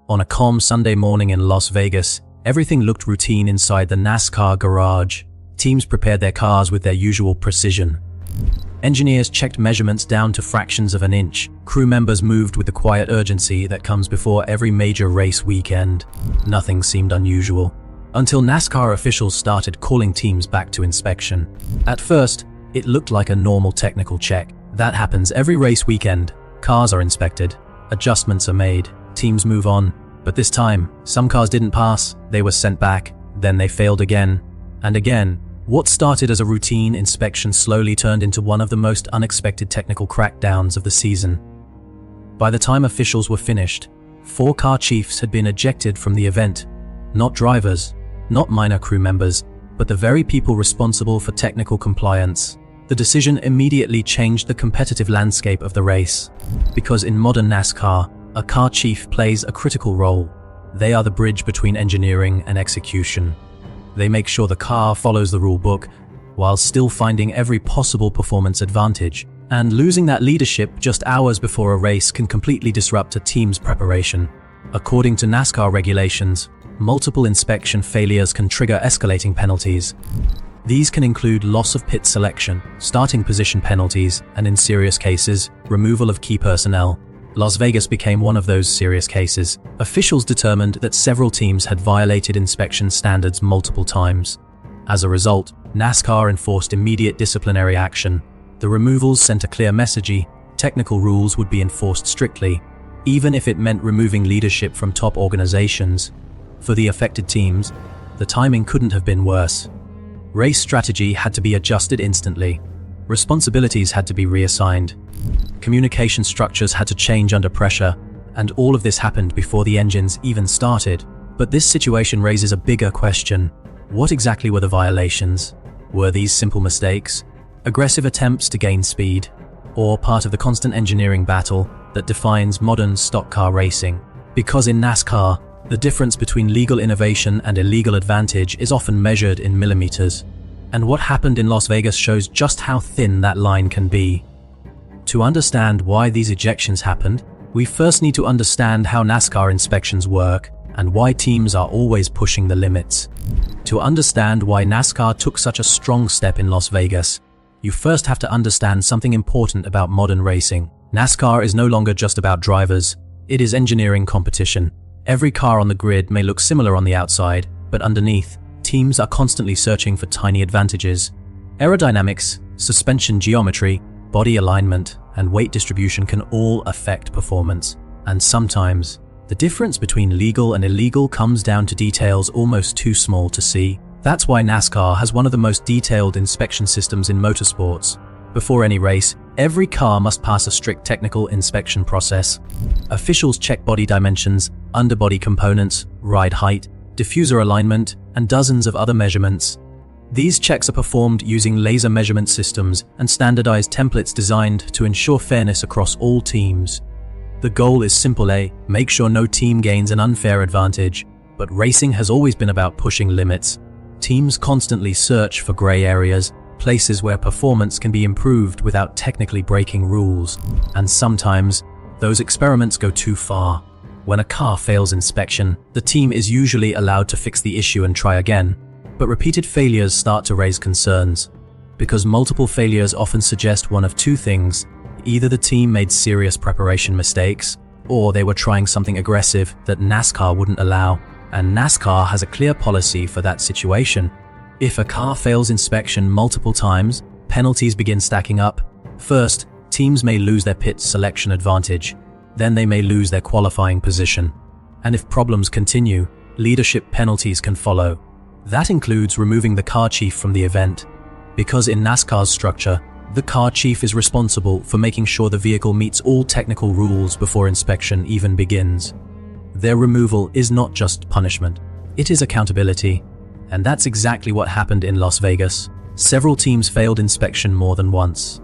On a calm Sunday morning in Las Vegas, everything looked routine inside the NASCAR garage. Teams prepared their cars with their usual precision. Engineers checked measurements down to fractions of an inch. Crew members moved with the quiet urgency that comes before every major race weekend. Nothing seemed unusual, until NASCAR officials started calling teams back to inspection. At first, it looked like a normal technical check. That happens every race weekend. Cars are inspected, adjustments are made, teams move on. But this time, some cars didn't pass, they were sent back, then they failed again and again. What started as a routine inspection slowly turned into one of the most unexpected technical crackdowns of the season. By the time officials were finished, 4 car chiefs had been ejected from the event. Not drivers, not minor crew members, but the very people responsible for technical compliance. The decision immediately changed the competitive landscape of the race, because in modern NASCAR, a car chief plays a critical role. They are the bridge between engineering and execution. They make sure the car follows the rule book while still finding every possible performance advantage. And losing that leadership just hours before a race can completely disrupt a team's preparation. According to NASCAR regulations, multiple inspection failures can trigger escalating penalties. These can include loss of pit selection, starting position penalties, and in serious cases, removal of key personnel. Las Vegas became one of those serious cases. Officials determined that several teams had violated inspection standards multiple times. As a result, NASCAR enforced immediate disciplinary action. The removals sent a clear message: technical rules would be enforced strictly, even if it meant removing leadership from top organizations. For the affected teams, the timing couldn't have been worse. Race strategy had to be adjusted instantly. Responsibilities had to be reassigned. Communication structures had to change under pressure, and all of this happened before the engines even started. But this situation raises a bigger question. What exactly were the violations? Were these simple mistakes, aggressive attempts to gain speed, or part of the constant engineering battle that defines modern stock car racing? Because in NASCAR, the difference between legal innovation and illegal advantage is often measured in millimeters. And what happened in Las Vegas shows just how thin that line can be. To understand why these ejections happened, we first need to understand how NASCAR inspections work and why teams are always pushing the limits. To understand why NASCAR took such a strong step in Las Vegas, you first have to understand something important about modern racing. NASCAR is no longer just about drivers, it is engineering competition. Every car on the grid may look similar on the outside, but underneath, teams are constantly searching for tiny advantages. Aerodynamics, suspension geometry, body alignment, and weight distribution can all affect performance. And sometimes, the difference between legal and illegal comes down to details almost too small to see. That's why NASCAR has one of the most detailed inspection systems in motorsports. Before any race, every car must pass a strict technical inspection process. Officials check body dimensions, underbody components, ride height, diffuser alignment, and dozens of other measurements. These checks are performed using laser measurement systems and standardized templates designed to ensure fairness across all teams. The goal is simple: make sure no team gains an unfair advantage. But racing has always been about pushing limits. Teams constantly search for gray areas, places where performance can be improved without technically breaking rules. And sometimes, those experiments go too far. When a car fails inspection, the team is usually allowed to fix the issue and try again. But repeated failures start to raise concerns, because multiple failures often suggest one of two things: either the team made serious preparation mistakes, or they were trying something aggressive that NASCAR wouldn't allow. And NASCAR has a clear policy for that situation. If a car fails inspection multiple times, penalties begin stacking up. First, teams may lose their pit selection advantage. Then they may lose their qualifying position. And if problems continue, leadership penalties can follow. That includes removing the car chief from the event, because in NASCAR's structure, the car chief is responsible for making sure the vehicle meets all technical rules before inspection even begins. Their removal is not just punishment, it is accountability. And that's exactly what happened in Las Vegas. Several teams failed inspection more than once.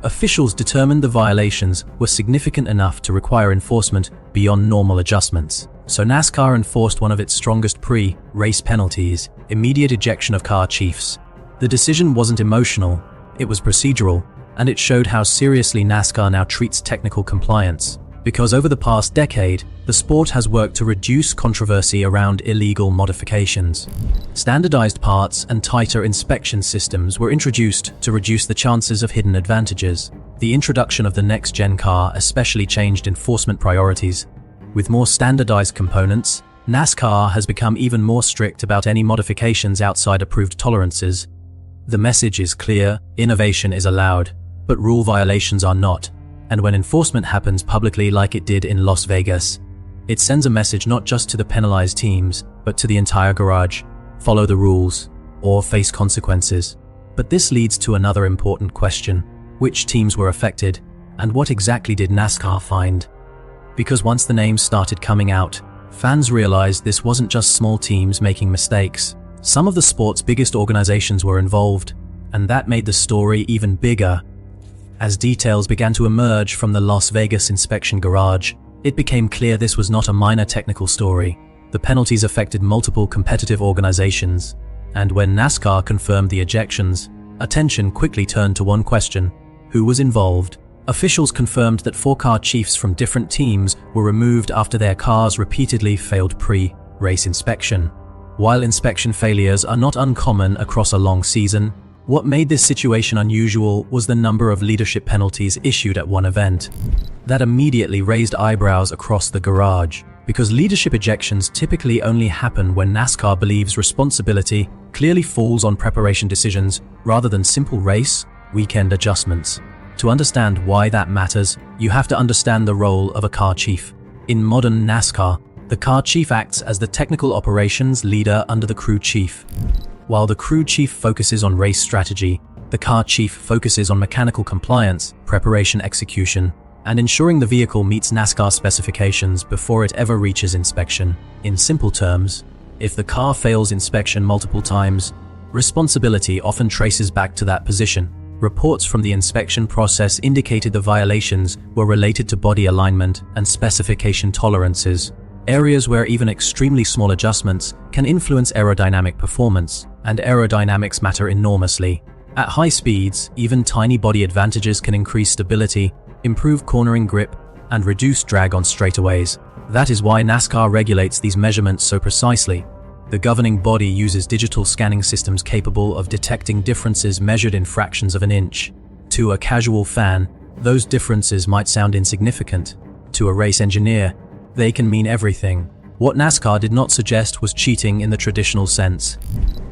Officials determined the violations were significant enough to require enforcement beyond normal adjustments. So NASCAR enforced one of its strongest pre-race penalties: immediate ejection of car chiefs. The decision wasn't emotional, it was procedural, and it showed how seriously NASCAR now treats technical compliance. Because over the past decade, the sport has worked to reduce controversy around illegal modifications. Standardized parts and tighter inspection systems were introduced to reduce the chances of hidden advantages. The introduction of the next-gen car especially changed enforcement priorities. With more standardized components, NASCAR has become even more strict about any modifications outside approved tolerances. The message is clear: innovation is allowed, but rule violations are not. And when enforcement happens publicly like it did in Las Vegas, it sends a message not just to the penalized teams, but to the entire garage: follow the rules or face consequences. But this leads to another important question: which teams were affected, and what exactly did NASCAR find? Because once the names started coming out, fans realized this wasn't just small teams making mistakes. Some of the sport's biggest organizations were involved, and that made the story even bigger. As details began to emerge from the Las Vegas inspection garage, it became clear this was not a minor technical story. The penalties affected multiple competitive organizations, and when NASCAR confirmed the ejections, attention quickly turned to one question: who was involved? Officials confirmed that 4 car chiefs from different teams were removed after their cars repeatedly failed pre-race inspection. While inspection failures are not uncommon across a long season, what made this situation unusual was the number of leadership penalties issued at one event. That immediately raised eyebrows across the garage, because leadership ejections typically only happen when NASCAR believes responsibility clearly falls on preparation decisions rather than simple race weekend adjustments. To understand why that matters, you have to understand the role of a car chief. In modern NASCAR, the car chief acts as the technical operations leader under the crew chief. While the crew chief focuses on race strategy, the car chief focuses on mechanical compliance, preparation execution, and ensuring the vehicle meets NASCAR specifications before it ever reaches inspection. In simple terms, if the car fails inspection multiple times, responsibility often traces back to that position. Reports from the inspection process indicated the violations were related to body alignment and specification tolerances, areas where even extremely small adjustments can influence aerodynamic performance, and aerodynamics matter enormously. At high speeds, even tiny body advantages can increase stability, improve cornering grip, and reduce drag on straightaways. That is why NASCAR regulates these measurements so precisely. The governing body uses digital scanning systems capable of detecting differences measured in fractions of an inch. To a casual fan, those differences might sound insignificant. To a race engineer, they can mean everything. What NASCAR did not suggest was cheating in the traditional sense.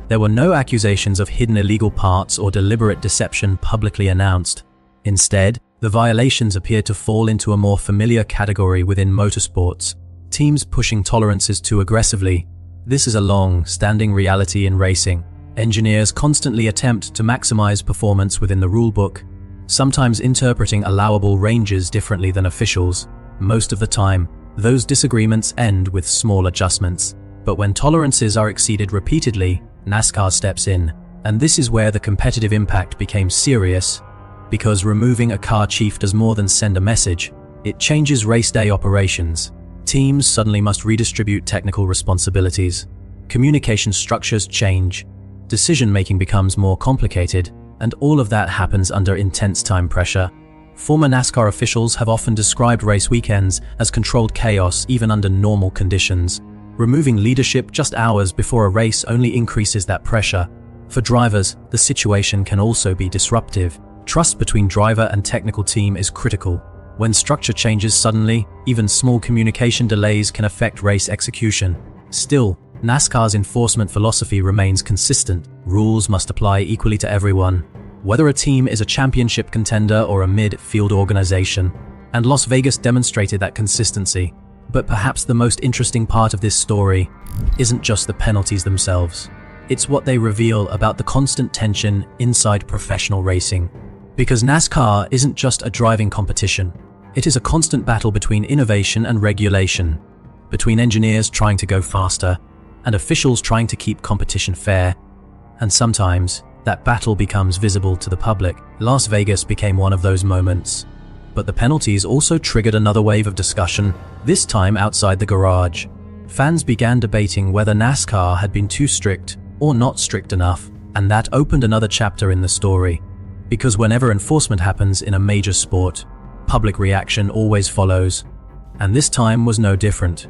There were no accusations of hidden illegal parts or deliberate deception publicly announced. Instead, the violations appeared to fall into a more familiar category within motorsports: teams pushing tolerances too aggressively. This is a long-standing reality in racing. Engineers constantly attempt to maximize performance within the rulebook, sometimes interpreting allowable ranges differently than officials. Most of the time, those disagreements end with small adjustments. But when tolerances are exceeded repeatedly, NASCAR steps in. And this is where the competitive impact became serious, because removing a car chief does more than send a message. It changes race day operations. Teams suddenly must redistribute technical responsibilities. Communication structures change. Decision-making becomes more complicated, and all of that happens under intense time pressure. Former NASCAR officials have often described race weekends as controlled chaos even under normal conditions. Removing leadership just hours before a race only increases that pressure. For drivers, the situation can also be disruptive. Trust between driver and technical team is critical. When structure changes suddenly, even small communication delays can affect race execution. Still, NASCAR's enforcement philosophy remains consistent. Rules must apply equally to everyone, whether a team is a championship contender or a mid-field organization. And Las Vegas demonstrated that consistency. But perhaps the most interesting part of this story isn't just the penalties themselves. It's what they reveal about the constant tension inside professional racing. Because NASCAR isn't just a driving competition. It is a constant battle between innovation and regulation, between engineers trying to go faster and officials trying to keep competition fair. And sometimes, that battle becomes visible to the public. Las Vegas became one of those moments. But the penalties also triggered another wave of discussion, this time outside the garage. Fans began debating whether NASCAR had been too strict or not strict enough, and that opened another chapter in the story. Because whenever enforcement happens in a major sport, public reaction always follows. And this time was no different.